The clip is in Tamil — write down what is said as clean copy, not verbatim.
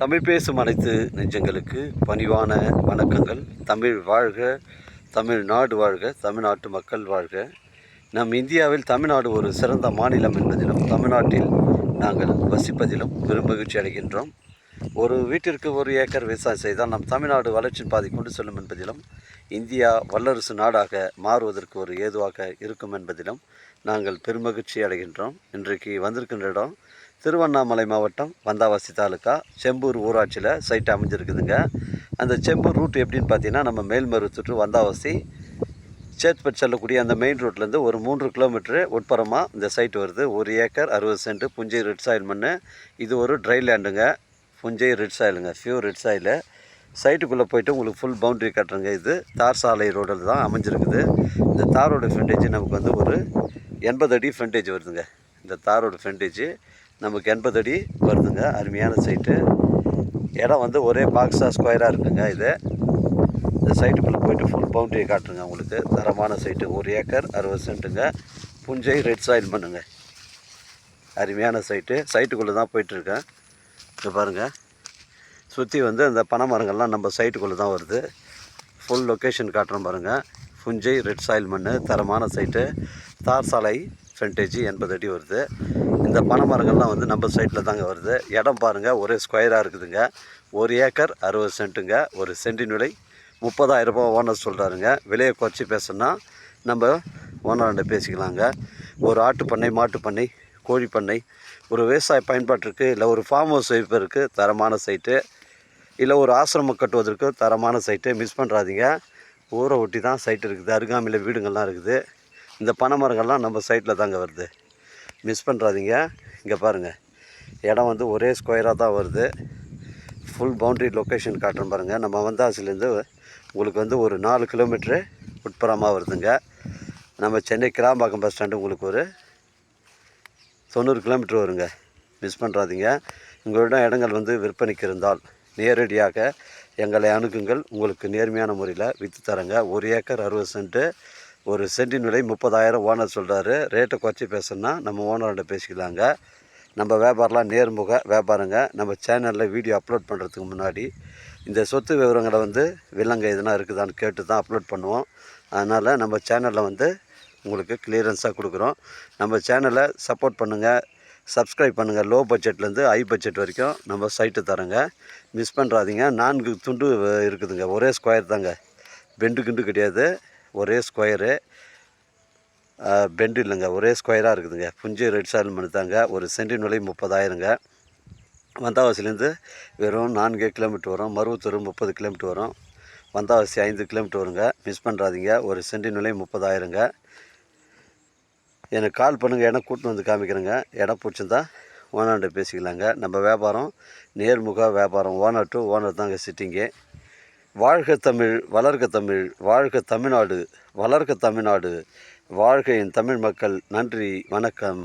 தமிழ் பேசும் அனைத்து நெஞ்சங்களுக்கு பணிவான வணக்கங்கள். தமிழ் வாழ்க, தமிழ்நாடு வாழ்க, தமிழ்நாட்டு மக்கள் வாழ்க. நம் இந்தியாவில் தமிழ்நாடு ஒரு சிறந்த மாநிலம் என்பதிலும் தமிழ்நாட்டில் நாங்கள் வசிப்பதிலும் பெருமகிழ்ச்சி அடைகின்றோம். ஒரு வீட்டிற்கு 1 ஏக்கர் விவசாயம் செய்தால் நம் தமிழ்நாடு வளர்ச்சியின் பாதை கொண்டு செல்லும் என்பதிலும் இந்தியா வல்லரசு நாடாக மாறுவதற்கு ஒரு ஏதுவாக இருக்கும் என்பதிலும் நாங்கள் பெருமகிழ்ச்சி அடைகின்றோம். இன்றைக்கு வந்திருக்கின்ற இடம் திருவண்ணாமலை மாவட்டம் வந்தாவாசி தாலுக்கா செம்பூர் ஊராட்சியில் சைட் அமைஞ்சிருக்குதுங்க. அந்த செம்பூர் ரூட் எப்படின்னு பார்த்தீங்கன்னா, நம்ம மேல்மருவத்தூர் வந்தாவாசி சேத்பட் செல்லக்கூடிய அந்த மெயின் ரோட்லேருந்து ஒரு 3 கிலோமீட்டரு உட்புறமாக இந்த சைட் வருது. 1 ஏக்கர் 60 சென்ட் புஞ்சை ரெட் சாயில் மண். இது ஒரு ட்ரை லேண்டுங்க, புஞ்சை ரெட் சாயிலுங்க, ஃபியூர் ரெட் சாயிலு. சைட்டுக்குள்ளே போய்ட்டு உங்களுக்கு ஃபுல் பவுண்ட்ரி கட்டுறங்க. இது தார் சாலை ரோடில் தான் அமைஞ்சிருக்குது. இந்த தாரோட ஃப்ரண்டேஜ் நமக்கு வந்து ஒரு 80 அடி ஃப்ரண்டேஜ் வருதுங்க. இந்த தாரோட ஃப்ரண்டேஜ் நமக்கு 80 அடி வருதுங்க. அருமையான சைட்டு. இடம் வந்து ஒரே பாக்ஸாக ஸ்கொயராக இருக்குங்க. இது இந்த சைட்டுக்குள்ளே போய்ட்டு ஃபுல் பவுண்ட்ரியை காட்டுருங்க. உங்களுக்கு தரமான சைட்டு. 1 ஏக்கர் 60 சென்ட்டுங்க, புஞ்சை ரெட் சாயில் பண்ணுங்க. அருமையான சைட்டு. சைட்டுக்குள்ளே தான் போயிட்டுருக்கேன். இங்கே பாருங்கள், சுற்றி வந்து அந்த பனை மரங்கள்லாம் நம்ம சைட்டுக்குள்ளே தான் வருது. ஃபுல் லொக்கேஷன் காட்டுறோம் பாருங்கள். புஞ்சை ரெட் சாயில் மண், தரமான சைட்டு. தார் சாலை ஃப்ரண்டேஜ் 80 அடி வருது. இந்த பனை மரங்கள்லாம் வந்து நம்ம சைட்டில் தாங்க வருது. இடம் பாருங்கள், ஒரே ஸ்கொயராக இருக்குதுங்க. 1 ஏக்கர் 60 சென்ட்டுங்க. ஒரு சென்டின் விலை 30,000 ரூபா ஓனர் சொல்கிறாருங்க. விலையை குறைச்சி பேசுனா நம்ம ஓனர்கிட்ட பேசிக்கலாங்க. ஒரு ஆட்டு பண்ணை, மாட்டு பண்ணை, கோழி பண்ணை, ஒரு விவசாய பயன்பாட்டிற்கு, இல்லை ஒரு ஃபார்ம் ஹவுஸ் வைப்பதற்கு தரமான சைட்டு, இல்லை ஒரு ஆசிரமம் கட்டுவதற்கு தரமான சைட்டு. மிஸ் பண்ணுறாதீங்க. ஊரை ஒட்டி தான் சைட்டு இருக்குது. அருகாமையில் வீடுங்கள்லாம் இருக்குது. இந்த பனை மரங்கள்லாம் நம்ம சைட்டில் தாங்க வருது. மிஸ் பண்ணுறாதீங்க. இங்கே பாருங்கள், இடம் வந்து ஒரே ஸ்கொயராக தான் வருது. ஃபுல் பவுண்ட்ரி லொக்கேஷன் காட்டுறோம் பாருங்கள். நம்ம வந்தாசிலேருந்து உங்களுக்கு வந்து ஒரு 4 கிலோமீட்ரு உட்புறமாக வருதுங்க. நம்ம சென்னை கிராம்பாக்கம் பஸ் ஸ்டாண்டு உங்களுக்கு ஒரு 90 கிலோமீட்ரு வருங்க. மிஸ் பண்ணுறாதீங்க. உங்களிடம் இடங்கள் வந்து விற்பனைக்கு இருந்தால் நேரடியாக எங்களை அணுகுங்கள். உங்களுக்கு நேர்மையான முறையில் விற்று தரங்க. 1 ஏக்கர் 60 சென்ட்டு, ஒரு சென்டின் விலை 30,000 ஓனர் சொல்கிறாரு. ரேட்டை குறைச்சி பேசணுன்னா நம்ம ஓனர்கிட்ட பேசிக்கலாங்க. நம்ம வியாபாரம்லாம் நேர்முக வியாபாரங்க. நம்ம சேனலில் வீடியோ அப்லோட் பண்ணுறதுக்கு முன்னாடி இந்த சொத்து விவரங்களை வந்து விலங்கு எதுனா இருக்குதான்னு கேட்டு தான் அப்லோட் பண்ணுவோம். அதனால் நம்ம சேனலில் வந்து உங்களுக்கு கிளியரன்ஸாக கொடுக்குறோம். நம்ம சேனலை சப்போர்ட் பண்ணுங்கள், சப்ஸ்கிரைப் பண்ணுங்கள். லோ பட்ஜெட்லேருந்து ஹை பட்ஜெட் வரைக்கும் நம்ம சைட்டு தரோங்க. மிஸ் பண்ணுறாதீங்க. 4 துண்டு இருக்குதுங்க. ஒரே ஸ்கொயர் தாங்க, பெண்டு கிண்டு கிடையாது. ஒரே ஸ்கொயரு, பெண்டு இல்லைங்க, ஒரே ஸ்கொயராக இருக்குதுங்க. புஞ்சை ரெட் சாயில் மண் தாங்க. ஒரு சென்டின் விலை 30,000ங்க. வந்தாவாசிலேருந்து வெறும் 4 கிலோமீட்டர் வரும். மருவத்தூர் 30 கிலோமீட்டர் வரும். வந்தாவாசி 5 கிலோமீட்டர் வருங்க. மிஸ் பண்ணுறாதீங்க. ஒரு சென்டின் விலை 30,000ங்க. எனக்கு கால் பண்ணுங்கள். இடம் கூட்டின்னு வந்து காமிக்கிறேங்க. இடம் பிடிச்சிருந்தா ஓனர்கிட்ட பேசிக்கலாங்க. நம்ம வியாபாரம் நேர்முக வியாபாரம். ஓனர் டு ஓனர் தாங்க சிட்டிங்கு. வாழ்க தமிழ், வளர்க தமிழ், வாழ்க தமிழ்நாடு, வளர்க தமிழ்நாடு, வாழ்க என் தமிழ் மக்கள். நன்றி, வணக்கம்.